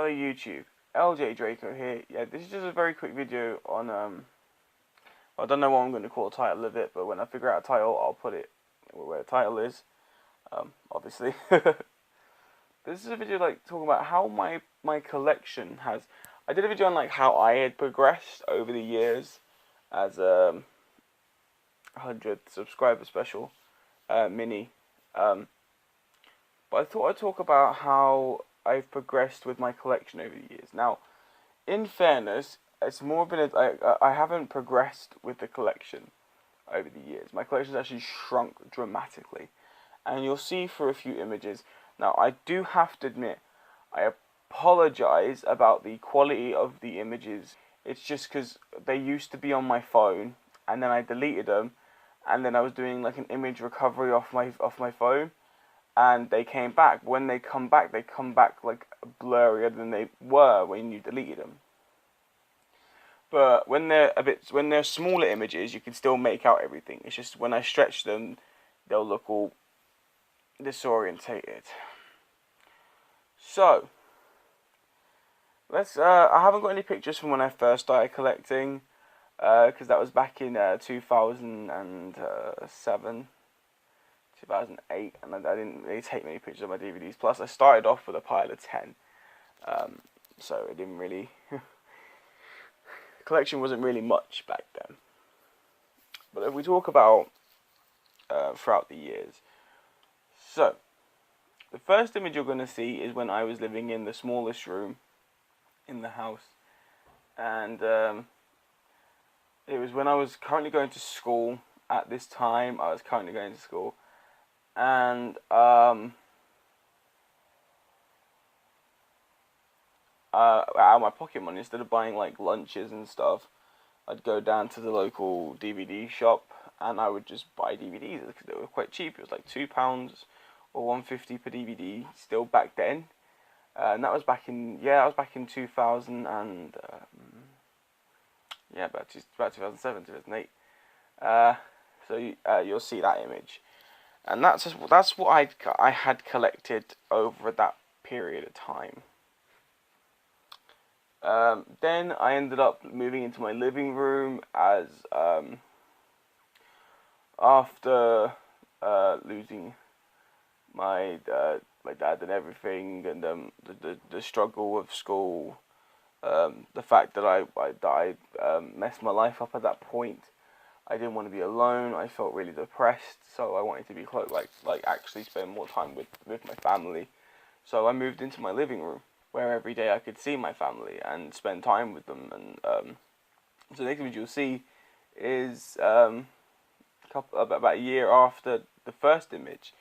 Hello YouTube, LJ Draco here. Yeah, this is just a very quick video on I don't know what I'm going to call the title of it, but when I figure out a title, I'll put it where the title is. Obviously. This is a video like talking about how my collection has. I did a video on like how I had progressed over the years as a 100 subscriber special mini. But I thought I'd talk about how I've progressed with my collection over the years. Now, in fairness, it's more been I haven't progressed with the collection over the years. My collection's actually shrunk dramatically, and you'll see for a few images. Now, I do have to admit, I apologize about the quality of the images. It's just because they used to be on my phone, and then I deleted them, and then I was doing like an image recovery off my phone, and they came back. When they come back like blurrier than they were when you deleted them. But when they're smaller images, you can still make out everything. It's just when I stretch them, they'll look all disorientated. So let's. I haven't got any pictures from when I first started collecting, because that was back in 2007. 2008, and I didn't really take many pictures of my DVDs. Plus, I started off with a pile of 10, so it didn't really. The collection wasn't really much back then. But if we talk about throughout the years, so the first image you're going to see is when I was living in the smallest room in the house, and it was when I was currently going to school. At this time, I was currently going to school. And out of my pocket money, instead of buying like lunches and stuff, I'd go down to the local DVD shop and I would just buy DVDs because they were quite cheap. It was like £2 or £1.50 per DVD still back then, and that was back in 2000 and about 2007, 2008. So you'll see that image. And that's what I had collected over that period of time. Then I ended up moving into my living room as after losing my dad and everything, and the struggle of school, the fact that I messed my life up at that point. I didn't want to be alone. I felt really depressed, so I wanted to be close, like actually spend more time with my family. So I moved into my living room, where every day I could see my family and spend time with them. And so the next image you'll see is about a year after the first image,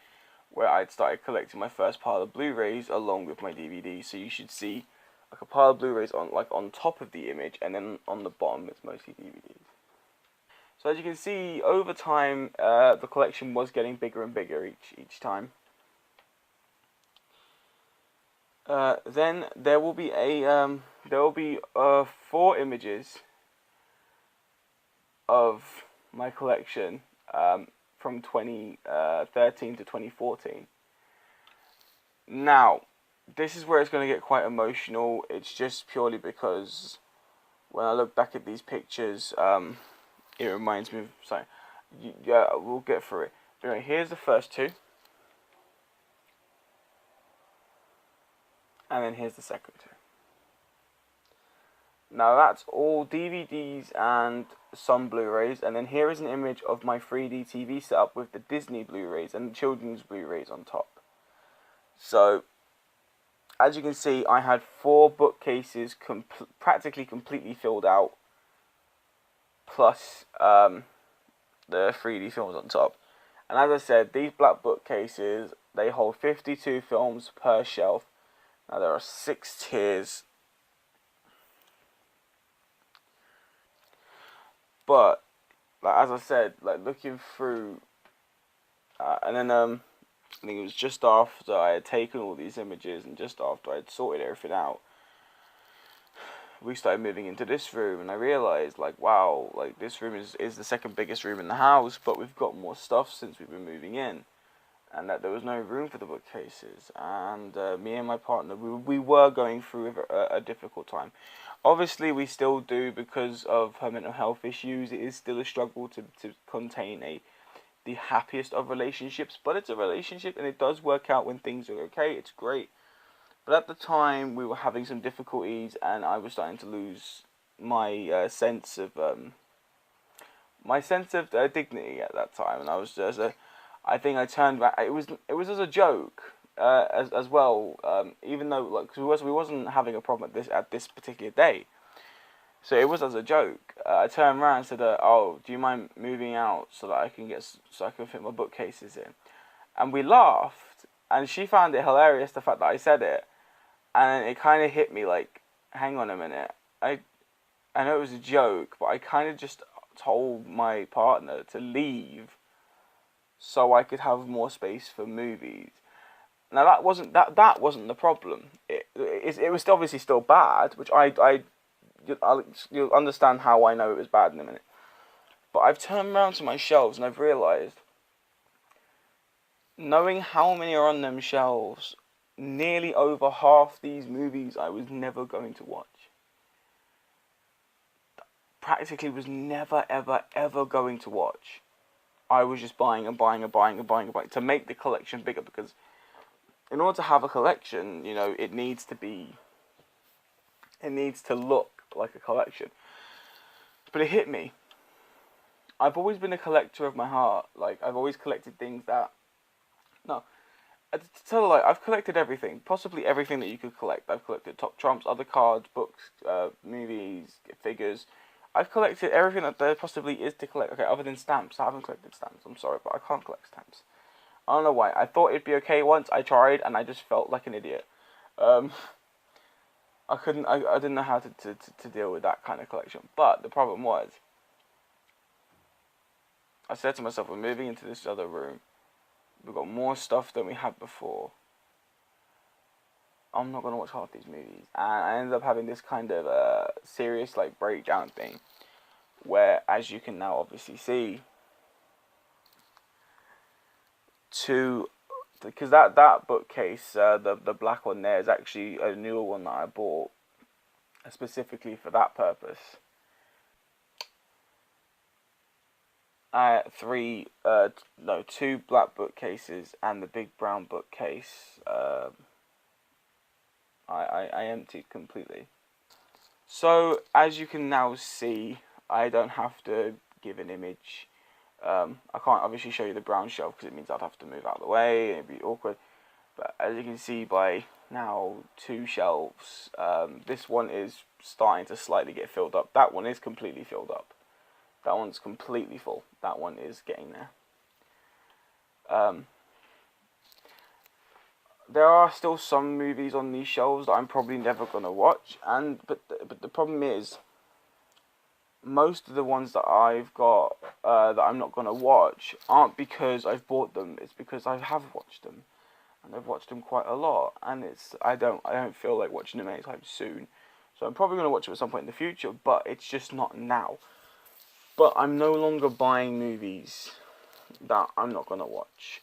where I'd started collecting my first pile of Blu-rays along with my DVDs. So you should see like a pile of Blu-rays on top of the image, and then on the bottom it's mostly DVDs. So as you can see, over time, the collection was getting bigger and bigger each time. Then there will be 4 images of my collection from 2013 to 2014. Now, this is where it's going to get quite emotional. It's just purely because when I look back at these pictures, it reminds me of something. Yeah, we'll get through it. Anyway, here's the first 2. And then here's the second 2. Now that's all DVDs and some Blu-rays. And then here is an image of my 3D TV setup with the Disney Blu-rays and the children's Blu-rays on top. So, as you can see, I had 4 bookcases practically completely filled out, plus the 3D films on top. And as I said, these black bookcases, they hold 52 films per shelf. Now there are 6 tiers, but like, as I said, like looking through, and then I think it was just after I had taken all these images and just after I had sorted everything out, we started moving into this room, and I realized, like, wow, like this room is the second biggest room in the house, but we've got more stuff since we've been moving in. and that there was no room for the bookcases. And me and my partner, we were going through a difficult time. Obviously, we still do because of her mental health issues. It is still a struggle to contain the happiest of relationships, but it's a relationship, and it does work out when things are okay. It's great. But at the time, we were having some difficulties, and I was starting to lose my sense of dignity at that time, and I was just I think I turned back. It was as a joke, as well. Even though like we wasn't having a problem at this particular day, so it was as a joke. I turned around and said, "Oh, do you mind moving out so that I can fit my bookcases in?" And we laughed, and she found it hilarious, the fact that I said it, and it kind of hit me like, "Hang on a minute, I know it was a joke, but I kind of just told my partner to leave so I could have more space for movies." Now that wasn't the problem. It was obviously still bad, which you'll understand how I know it was bad in a minute. But I've turned around to my shelves and I've realised, knowing how many are on them shelves, nearly over half these movies I was never going to watch. Practically was never, ever, ever going to watch. I was just buying and buying and buying and buying and buying to make the collection bigger, because in order to have a collection, it needs to look like a collection. But it hit me. I've always been a collector of my heart. Like, I've always collected things that... No. To tell a lie, I've collected everything. Possibly everything that you could collect. I've collected top trumps, other cards, books, movies, figures. I've collected everything that there possibly is to collect. Okay, other than stamps. I haven't collected stamps. I'm sorry, but I can't collect stamps. I don't know why. I thought it'd be okay once. I tried, and I just felt like an idiot. I didn't know how to deal with that kind of collection. But the problem was, I said to myself, we're moving into this other room. We've got more stuff than we had before. I'm not going to watch half these movies. And I ended up having this kind of serious breakdown thing, where, as you can now obviously see, because that bookcase, the black one there, is actually a newer one that I bought specifically for that purpose. Two black bookcases and the big brown bookcase. I emptied completely. So as you can now see, I don't have to give an image. I can't obviously show you the brown shelf because it means I'd have to move out of the way and it'd be awkward. But as you can see by now, two shelves, this one is starting to slightly get filled up. That one is completely filled up. That one's completely full. That one is getting there. There are still some movies on these shelves that I'm probably never gonna watch, but the problem is, most of the ones that I've got that I'm not gonna watch aren't because I've bought them. It's because I have watched them, and I've watched them quite a lot, and I don't feel like watching them anytime soon. So I'm probably gonna watch them at some point in the future, but it's just not now. But I'm no longer buying movies that I'm not gonna watch.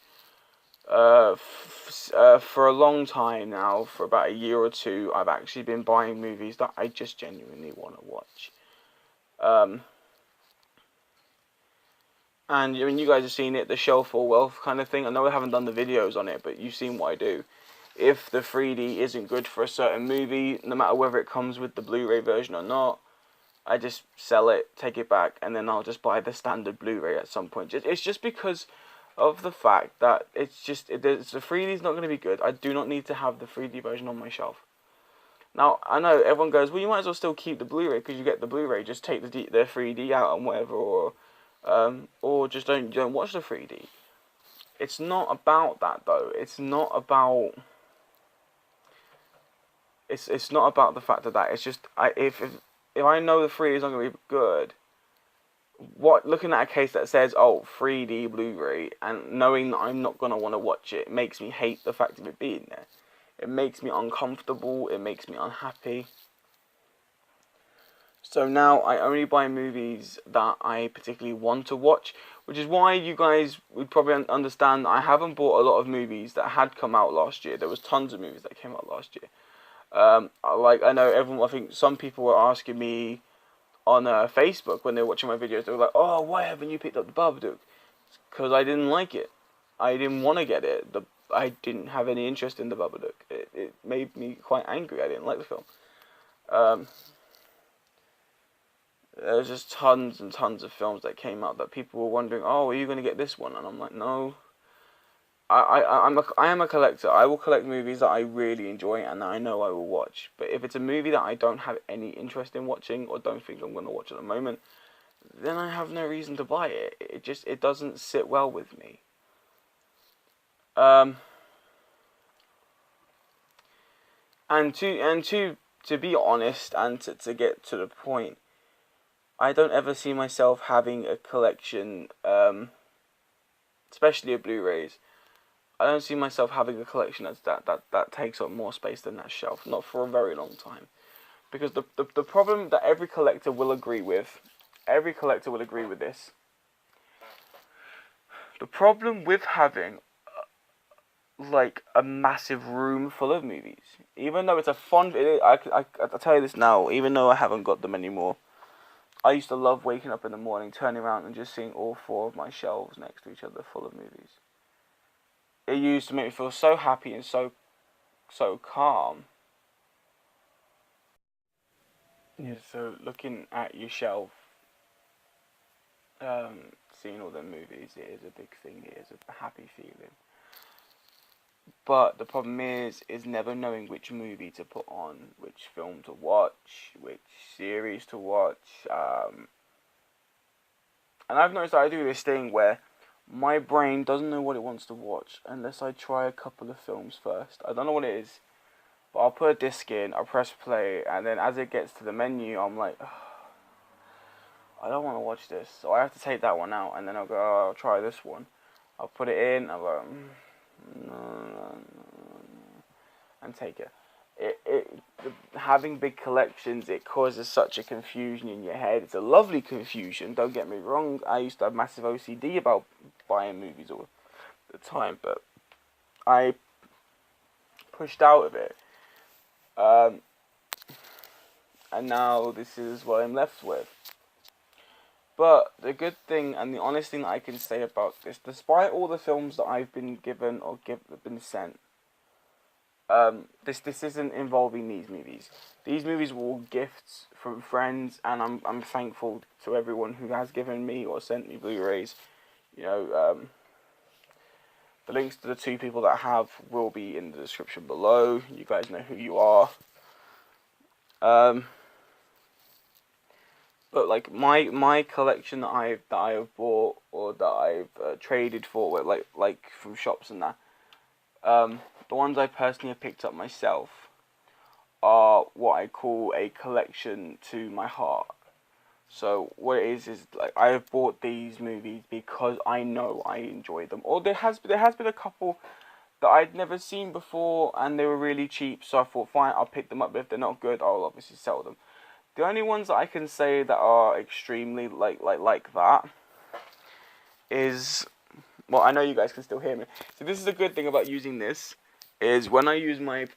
For a long time now, for about a year or two, I've actually been buying movies that I just genuinely want to watch. And I mean, you guys have seen it, the shelf or wealth kind of thing. I know I haven't done the videos on it, but you've seen what I do. If the 3D isn't good for a certain movie, no matter whether it comes with the Blu-ray version or not, I just sell it, take it back, and then I'll just buy the standard Blu-ray at some point. It's just because of the fact that the 3D is not going to be good. I do not need to have the 3D version on my shelf. Now, I know everyone goes, well, you might as well still keep the Blu-ray because you get the Blu-ray. Just take the 3D out and whatever, or just don't watch the 3D. It's not about that though. It's not about the fact that it's just if I know the 3D is not going to be good, looking at a case that says 3D Blu-ray and knowing that I'm not going to want to watch it makes me hate the fact of it being there. It makes me uncomfortable, it makes me unhappy. So now I only buy movies that I particularly want to watch, which is why you guys would probably understand that I haven't bought a lot of movies that had come out last year. There was tons of movies that came out last year. I know everyone. I think some people were asking me on Facebook when they were watching my videos. They were like, "Oh, why haven't you picked up the Babadook?" Because I didn't like it. I didn't want to get it. I didn't have any interest in the Babadook. It made me quite angry. I didn't like the film. There's just tons and tons of films that came out that people were wondering, "Oh, are you going to get this one?" And I'm like, "No." I am a collector. I will collect movies that I really enjoy and that I know I will watch. But if it's a movie that I don't have any interest in watching or don't think I'm going to watch at the moment, then I have no reason to buy it. It doesn't sit well with me. And to be honest and to get to the point, I don't ever see myself having a collection, especially of Blu-rays. I don't see myself having a collection that takes up more space than that shelf, not for a very long time. Because the problem that every collector will agree with this. The problem with having like a massive room full of movies, even though it's a fun, I tell you this now, even though I haven't got them anymore, I used to love waking up in the morning, turning around and just seeing all four of my shelves next to each other full of movies. It used to make me feel so happy and so calm. Yeah, so looking at your shelf, seeing all the movies, it is a big thing. It is a happy feeling. But the problem is never knowing which movie to put on, which film to watch, which series to watch. And I've noticed that I do this thing where my brain doesn't know what it wants to watch unless I try a couple of films first. I don't know what it is, but I'll put a disc in, I'll press play, and then as it gets to the menu, I'm like, oh, I don't want to watch this, so I have to take that one out, and then I'll go, oh, I'll try this one. I'll put it in, I'll go, no, and take it. Having big collections, it causes such a confusion in your head. It's a lovely confusion, don't get me wrong. I used to have massive OCD about buying movies all the time, but I pushed out of it. And now this is what I'm left with. But the good thing and the honest thing that I can say about this, despite all the films that I've been given or been sent, this isn't involving these movies. These movies were all gifts from friends, and I'm thankful to everyone who has given me or sent me Blu-rays. You know, the links to the two people that have will be in the description below. You guys know who you are. But like my collection that I have bought or that I've traded for, like from shops and that, the ones I personally have picked up myself are what I call a collection to my heart. So what it is like I have bought these movies because I know I enjoy them. Or there has been a couple that I'd never seen before and they were really cheap, so I thought fine, I'll pick them up, but if they're not good, I'll obviously sell them. The only ones that I can say that are extremely like that is, well, I know you guys can still hear me. So this is a good thing about using this, is when I use my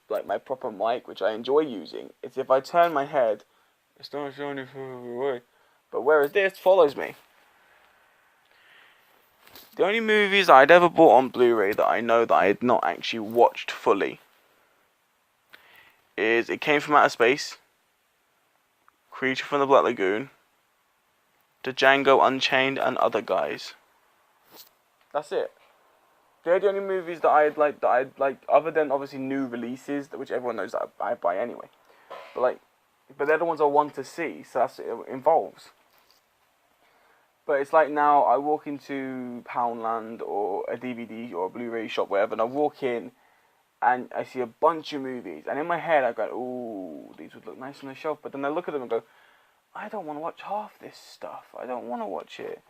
proper mic, which I enjoy using, it's if I turn my head, it's not showing it further away. But whereas this follows me. The only movies I'd ever bought on Blu-ray that I know that I had not actually watched fully is It Came From Outer Space, Creature from the Black Lagoon, The Django Unchained, and Other Guys. That's it. They're the only movies that I'd like, other than obviously new releases, which everyone knows that I buy anyway. But they're the ones I want to see, so that's what it involves. But it's like now I walk into Poundland or a DVD or a Blu-ray shop, whatever, and I walk in and I see a bunch of movies, and in my head I go, ooh, these would look nice on the shelf, but then I look at them and go, I don't want to watch half this stuff. I don't want to watch it.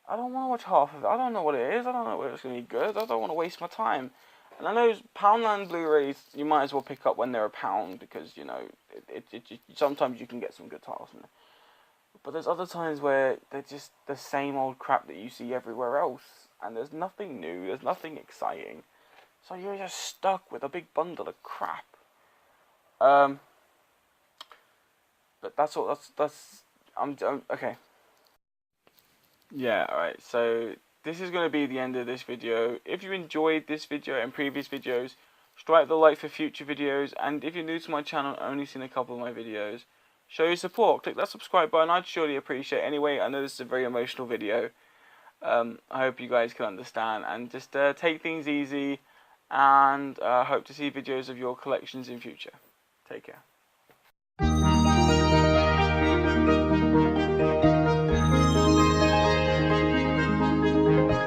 I don't want to watch half of it. I don't know what it is. I don't know whether it's going to be good. I don't want to waste my time. And I know Poundland Blu-rays, you might as well pick up when they're £1, because, you know, sometimes you can get some good titles in there. But there's other times where they're just the same old crap that you see everywhere else, and there's nothing new, there's nothing exciting. So you're just stuck with a big bundle of crap. But that's all. I'm okay. Yeah. All right. So this is going to be the end of this video. If you enjoyed this video and previous videos, strike the like for future videos. And if you're new to my channel, only seen a couple of my videos, show your support. Click that subscribe button. I'd surely appreciate it. Anyway, I know this is a very emotional video. I hope you guys can understand and just take things easy. And hope to see videos of your collections in future. Take care.